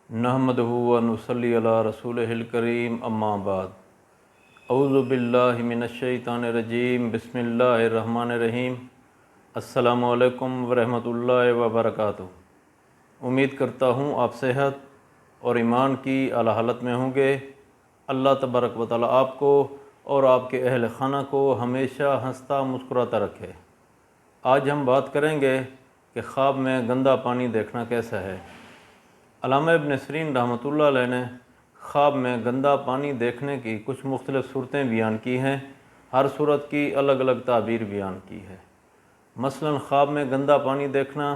نحمدہ و نصلی علی رسولہ الکریم اما بعد اعوذ باللہ من الشیطان الرجیم بسم اللہ الرحمن الرحیم السلام علیکم ورحمۃ اللہ وبرکاتہ۔ امید کرتا ہوں آپ صحت اور ایمان کی اعلیٰ حالت میں ہوں گے۔ اللہ تبارک و تعالیٰ آپ کو اور آپ کے اہل خانہ کو ہمیشہ ہنستا مسکراتا رکھے۔ آج ہم بات کریں گے کہ خواب میں گندا پانی دیکھنا کیسا ہے۔ علامہ ابن سیرین رحمۃ اللہ علیہ نے خواب میں گندا پانی دیکھنے کی کچھ مختلف صورتیں بیان کی ہیں۔ ہر صورت کی الگ الگ تعبیر بیان کی ہے۔ مثلاً خواب میں گندا پانی دیکھنا،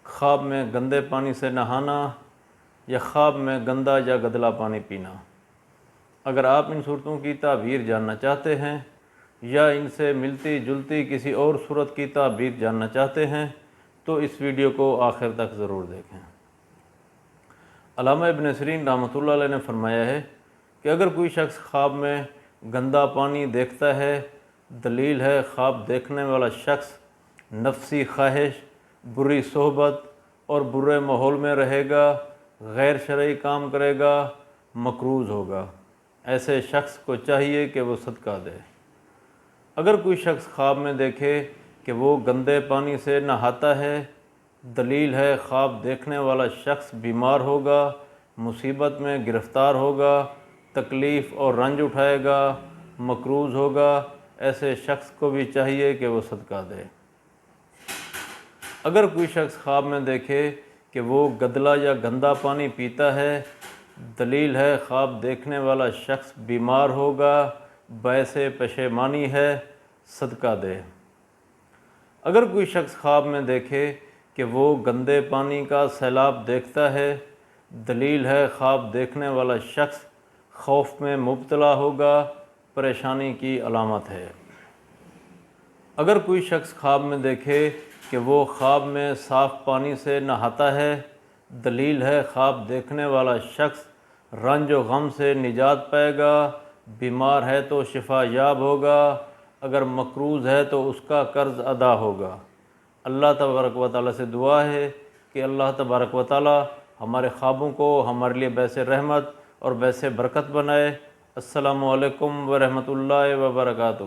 خواب میں گندے پانی سے نہانا یا خواب میں گندا یا گدلا پانی پینا۔ اگر آپ ان صورتوں کی تعبیر جاننا چاہتے ہیں یا ان سے ملتی جلتی کسی اور صورت کی تعبیر جاننا چاہتے ہیں تو اس ویڈیو کو آخر تک ضرور دیکھیں۔ علامہ ابن سیرین رحمۃ اللہ علیہ نے فرمایا ہے کہ اگر کوئی شخص خواب میں گندا پانی دیکھتا ہے، دلیل ہے خواب دیکھنے والا شخص نفسی خواہش، بری صحبت اور برے ماحول میں رہے گا، غیر شرعی کام کرے گا، مکروز ہوگا۔ ایسے شخص کو چاہیے کہ وہ صدقہ دے۔ اگر کوئی شخص خواب میں دیکھے کہ وہ گندے پانی سے نہاتا ہے، دلیل ہے خواب دیکھنے والا شخص بیمار ہوگا، مصیبت میں گرفتار ہوگا، تکلیف اور رنج اٹھائے گا، مکروز ہوگا۔ ایسے شخص کو بھی چاہیے کہ وہ صدقہ دے۔ اگر کوئی شخص خواب میں دیکھے کہ وہ گدلا یا گندا پانی پیتا ہے، دلیل ہے خواب دیکھنے والا شخص بیمار ہوگا، باعث پشیمانی ہے، صدقہ دے۔ اگر کوئی شخص خواب میں دیکھے کہ وہ گندے پانی کا سیلاب دیکھتا ہے، دلیل ہے خواب دیکھنے والا شخص خوف میں مبتلا ہوگا، پریشانی کی علامت ہے۔ اگر کوئی شخص خواب میں دیکھے کہ وہ خواب میں صاف پانی سے نہاتا ہے، دلیل ہے خواب دیکھنے والا شخص رنج و غم سے نجات پائے گا، بیمار ہے تو شفا یاب ہوگا، اگر مقروض ہے تو اس کا قرض ادا ہوگا۔ اللہ تبارک و تعالیٰ سے دعا ہے کہ اللہ تبارک و تعالیٰ ہمارے خوابوں کو ہمارے لیے باعث رحمت اور باعث برکت بنائے۔ السلام علیکم ورحمۃ اللہ وبرکاتہ۔